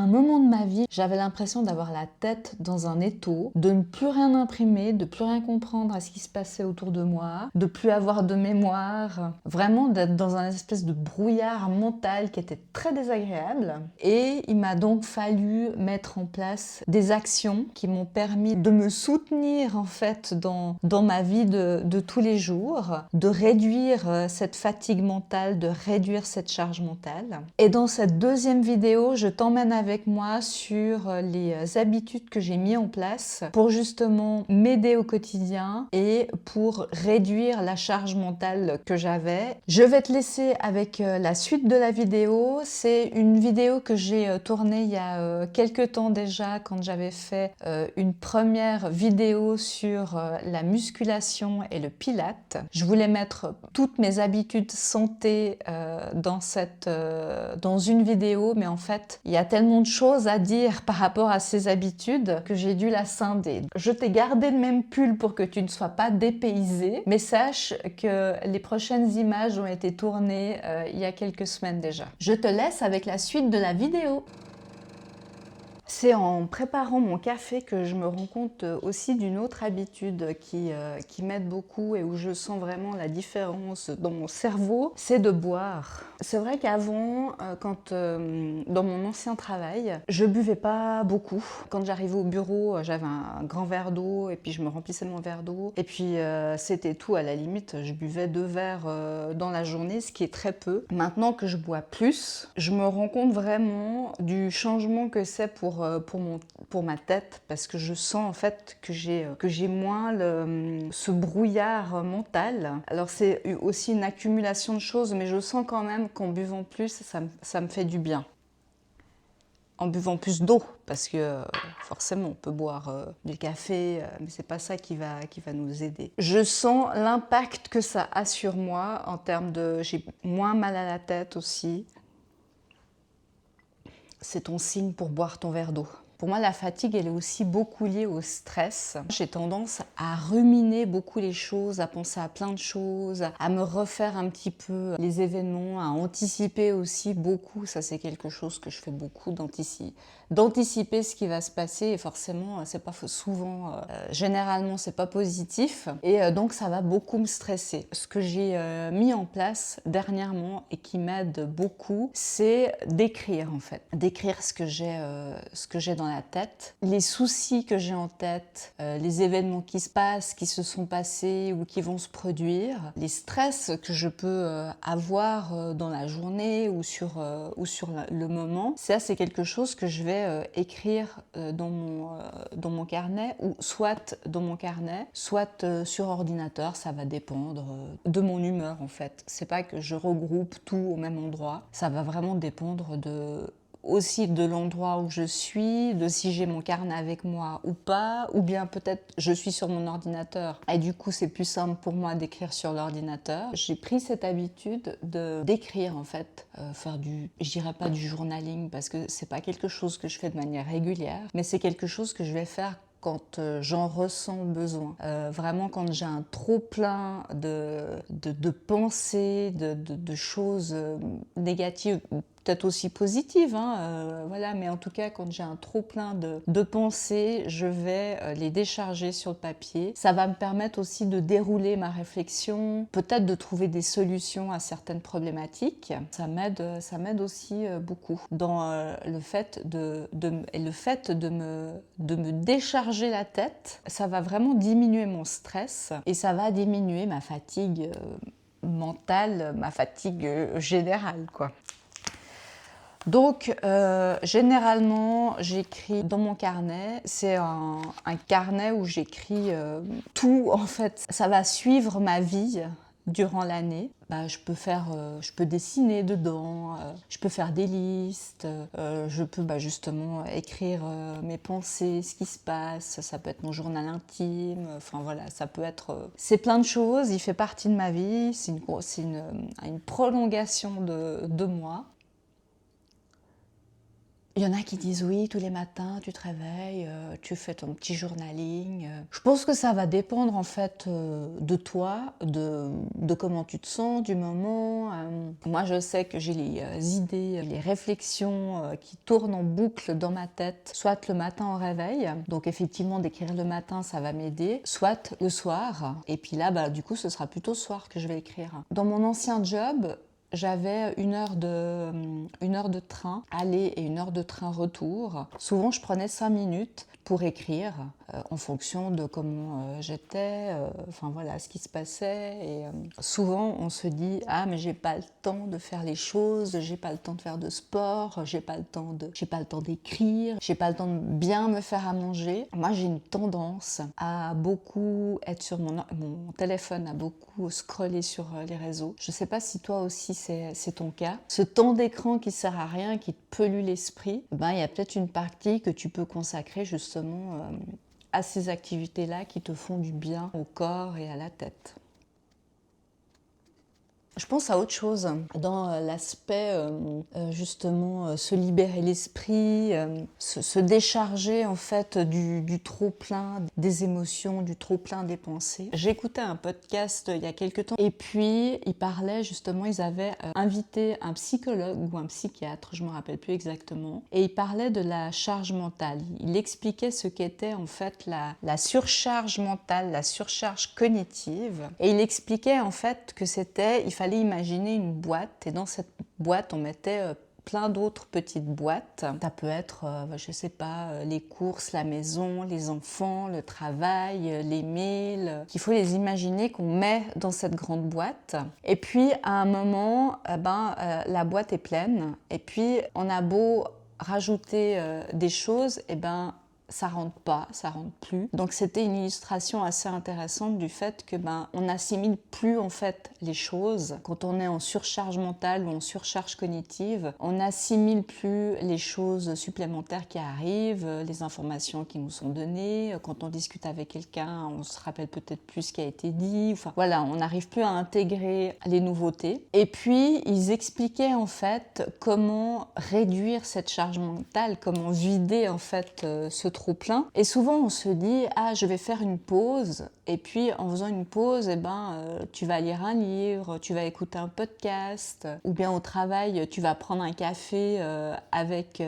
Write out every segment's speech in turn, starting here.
un moment de ma vie, j'avais l'impression d'avoir la tête dans un étau, de ne plus rien imprimer, de plus rien comprendre à ce qui se passait autour de moi, de plus avoir de mémoire, vraiment d'être dans un espèce de brouillard mental qui était très désagréable. Et il m'a donc fallu mettre en place des actions qui m'ont permis de me soutenir en fait dans ma vie de tous les jours, de réduire cette fatigue mentale, de réduire cette charge mentale. Et dans cette deuxième vidéo, je t'emmène avec moi sur les habitudes que j'ai mis en place pour justement m'aider au quotidien et pour réduire la charge mentale que j'avais. Je vais te laisser avec la suite de la vidéo. C'est une vidéo que j'ai tournée il y a quelques temps déjà quand j'avais fait une première vidéo sur la musculation et le pilate. Je voulais mettre toutes mes habitudes santé dans une vidéo, mais en fait, il y a tellement de choses à dire par rapport à ces habitudes que j'ai dû la scinder. Je t'ai gardé le même pull pour que tu ne sois pas dépaysé, mais sache que les prochaines images ont été tournées il y a quelques semaines déjà. Je te laisse avec la suite de la vidéo. C'est en préparant mon café que je me rends compte aussi d'une autre habitude qui m'aide beaucoup et où je sens vraiment la différence dans mon cerveau, c'est de boire. C'est vrai qu'avant, dans mon ancien travail, je buvais pas beaucoup. Quand j'arrivais au bureau, j'avais un grand verre d'eau et puis je me remplissais mon verre d'eau. Et puis c'était tout, à la limite, je buvais 2 verres dans la journée, ce qui est très peu. Maintenant que je bois plus, je me rends compte vraiment du changement que c'est pour ma tête, parce que je sens en fait que j'ai moins ce brouillard mental. Alors c'est aussi une accumulation de choses, mais je sens quand même qu'en buvant plus, ça me fait du bien. En buvant plus d'eau, parce que forcément on peut boire du café, mais c'est pas ça qui va nous aider. Je sens l'impact que ça a sur moi en termes de... J'ai moins mal à la tête aussi. C'est ton signe pour boire ton verre d'eau. Pour moi, la fatigue, elle est aussi beaucoup liée au stress. J'ai tendance à ruminer beaucoup les choses, à penser à plein de choses, à me refaire un petit peu les événements, à anticiper aussi beaucoup. Ça, c'est quelque chose que je fais beaucoup, d'anticiper ce qui va se passer. Et forcément, c'est pas souvent, généralement, c'est pas positif. Et donc, ça va beaucoup me stresser. Ce que j'ai mis en place dernièrement et qui m'aide beaucoup, c'est d'écrire en fait. D'écrire ce que j'ai dans la tête, les soucis que j'ai en tête, les événements qui se passent, qui se sont passés ou qui vont se produire, les stress que je peux avoir dans la journée ou sur le moment. Ça, c'est quelque chose que je vais écrire dans mon carnet, ou soit dans mon carnet, soit sur ordinateur. Ça va dépendre de mon humeur en fait. C'est pas que je regroupe tout au même endroit. Ça va vraiment dépendre aussi de l'endroit où je suis, de si j'ai mon carnet avec moi ou pas, ou bien peut-être je suis sur mon ordinateur et du coup c'est plus simple pour moi d'écrire sur l'ordinateur. J'ai pris cette habitude d'écrire en fait, je dirais pas du journaling parce que c'est pas quelque chose que je fais de manière régulière, mais c'est quelque chose que je vais faire quand j'en ressens le besoin. Vraiment quand j'ai un trop plein de pensées, de choses négatives, peut-être aussi positives, voilà, mais en tout cas quand j'ai un trop plein de pensées, je vais les décharger sur le papier. Ça va me permettre aussi de dérouler ma réflexion, peut-être de trouver des solutions à certaines problématiques. Ça m'aide aussi beaucoup dans le fait de me décharger la tête. Ça va vraiment diminuer mon stress et ça va diminuer ma fatigue mentale, ma fatigue générale, quoi. Donc, généralement, j'écris dans mon carnet. C'est un carnet où j'écris tout, en fait. Ça va suivre ma vie durant l'année. Je peux dessiner dedans, je peux faire des listes, je peux justement écrire mes pensées, ce qui se passe. Ça peut être mon journal intime. Enfin voilà, ça peut être... c'est plein de choses. Il fait partie de ma vie. C'est une prolongation de moi. Il y en a qui disent oui, tous les matins tu te réveilles, tu fais ton petit journaling. Je pense que ça va dépendre en fait de toi, de comment tu te sens, du moment. Moi je sais que j'ai les idées, les réflexions qui tournent en boucle dans ma tête, soit le matin au réveil, donc effectivement d'écrire le matin ça va m'aider, soit le soir, et puis là du coup ce sera plutôt le soir que je vais écrire. Dans mon ancien job, j'avais une heure de train aller et une heure de train retour. Souvent, je prenais 5 minutes pour écrire en fonction de comment j'étais, enfin voilà, ce qui se passait. Et souvent, on se dit ah mais j'ai pas le temps de faire les choses, j'ai pas le temps de faire de sport, j'ai pas le temps d'écrire, j'ai pas le temps de bien me faire à manger. Moi, j'ai une tendance à beaucoup être sur mon téléphone, à beaucoup scroller sur les réseaux. Je sais pas si toi aussi c'est ton cas. Ce temps d'écran qui sert à rien, qui te pollue l'esprit, il y a peut-être une partie que tu peux consacrer justement à ces activités-là qui te font du bien au corps et à la tête. Je pense à autre chose, dans l'aspect justement se libérer l'esprit, se décharger en fait du trop-plein des émotions, du trop-plein des pensées. J'ai écouté un podcast il y a quelques temps et puis ils parlaient justement, ils avaient invité un psychologue ou un psychiatre, je ne me rappelle plus exactement, et ils parlaient de la charge mentale. Il expliquait ce qu'était en fait la surcharge mentale, la surcharge cognitive, et il expliquait en fait que il fallait imaginer une boîte et dans cette boîte on mettait plein d'autres petites boîtes. Ça peut être, je sais pas, les courses, la maison, les enfants, le travail, les mails, qu'il faut les imaginer qu'on met dans cette grande boîte. Et puis à un moment, la boîte est pleine et puis on a beau rajouter des choses, ça rentre pas, ça rentre plus. Donc c'était une illustration assez intéressante du fait que on n'assimile plus en fait les choses. Quand on est en surcharge mentale ou en surcharge cognitive, on n'assimile plus les choses supplémentaires qui arrivent, les informations qui nous sont données. Quand on discute avec quelqu'un, on se rappelle peut-être plus ce qui a été dit. Enfin voilà, on n'arrive plus à intégrer les nouveautés. Et puis ils expliquaient en fait comment réduire cette charge mentale, comment vider en fait ce trop plein. Et souvent on se dit ah je vais faire une pause, et puis en faisant une pause tu vas lire un livre, tu vas écouter un podcast, ou bien au travail tu vas prendre un café avec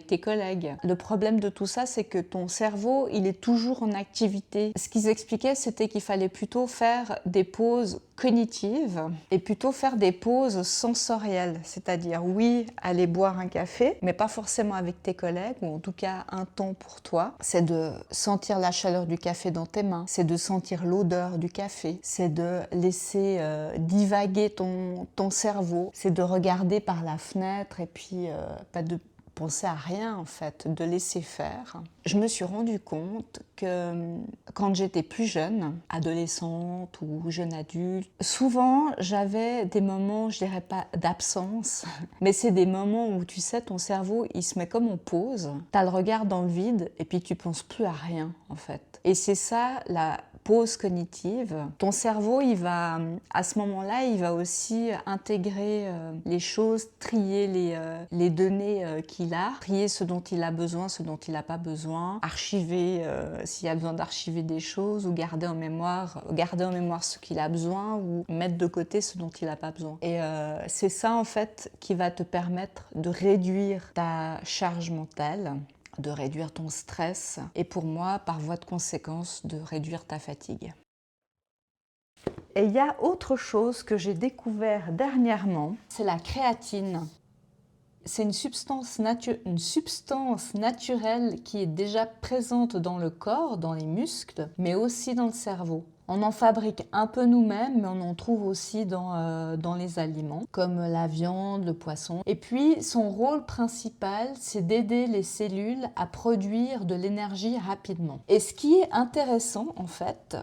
tes collègues. Le problème de tout ça, c'est que ton cerveau il est toujours en activité. Ce qu'ils expliquaient, c'était qu'il fallait plutôt faire des pauses cognitives et plutôt faire des pauses sensorielles, c'est-à-dire oui, aller boire un café, mais pas forcément avec tes collègues, ou en tout cas un temps pour toi. C'est de sentir la chaleur du café dans tes mains, c'est de sentir l'odeur du café, c'est de laisser divaguer ton cerveau, c'est de regarder par la fenêtre et puis pas de penser à rien en fait, de laisser faire. Je me suis rendu compte que quand j'étais plus jeune, adolescente ou jeune adulte, souvent j'avais des moments, je dirais pas d'absence, mais c'est des moments où tu sais ton cerveau il se met comme en pause, t'as le regard dans le vide et puis tu penses plus à rien en fait. Et c'est ça la pause cognitive. Ton cerveau, à ce moment-là, il va aussi intégrer les choses, trier les données qu'il a, trier ce dont il a besoin, ce dont il n'a pas besoin, archiver s'il y a besoin d'archiver des choses, ou garder en mémoire ce qu'il a besoin, ou mettre de côté ce dont il n'a pas besoin. Et c'est ça en fait qui va te permettre de réduire ta charge mentale, de réduire ton stress et pour moi, par voie de conséquence, de réduire ta fatigue. Et il y a autre chose que j'ai découvert dernièrement, c'est la créatine. C'est une substance naturelle qui est déjà présente dans le corps, dans les muscles, mais aussi dans le cerveau. On en fabrique un peu nous-mêmes, mais on en trouve aussi dans les aliments, comme la viande, le poisson. Et puis, son rôle principal, c'est d'aider les cellules à produire de l'énergie rapidement. Et ce qui est intéressant, en fait,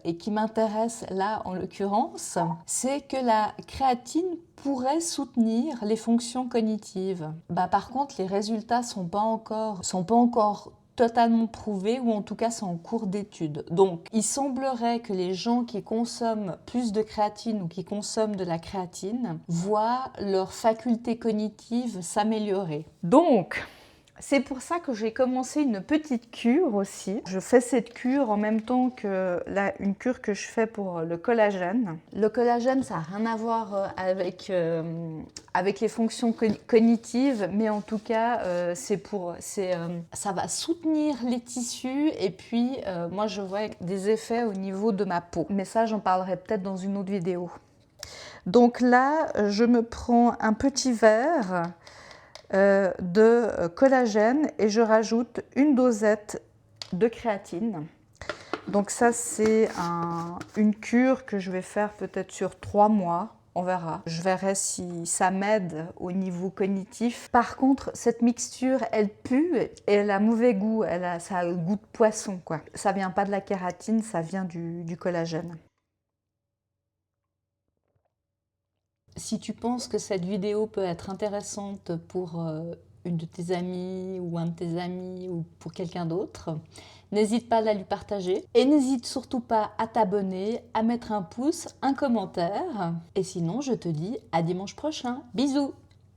et qui m'intéresse là en l'occurrence, c'est que la créatine pourrait soutenir les fonctions cognitives. Par contre, les résultats sont pas encore totalement prouvés, ou en tout cas c'est en cours d'étude. Donc il semblerait que les gens qui consomment plus de créatine ou qui consomment de la créatine voient leurs facultés cognitives s'améliorer. Donc C'est pour ça que j'ai commencé une petite cure aussi. Je fais cette cure en même temps que une cure que je fais pour le collagène. Le collagène, ça n'a rien à voir avec les fonctions cognitives, mais en tout cas, ça va soutenir les tissus et puis moi je vois des effets au niveau de ma peau. Mais ça, j'en parlerai peut-être dans une autre vidéo. Donc là, je me prends un petit verre de collagène et je rajoute une dosette de créatine. Donc ça, c'est une cure que je vais faire peut-être sur 3 mois. On verra. Je verrai si ça m'aide au niveau cognitif. Par contre, cette mixture, elle pue et elle a mauvais goût. Ça a le goût de poisson, quoi. Ça vient pas de la kératine, ça vient du collagène. Si tu penses que cette vidéo peut être intéressante pour une de tes amies ou un de tes amis ou pour quelqu'un d'autre, n'hésite pas à la lui partager et n'hésite surtout pas à t'abonner, à mettre un pouce, un commentaire. Et sinon, je te dis à dimanche prochain. Bisous!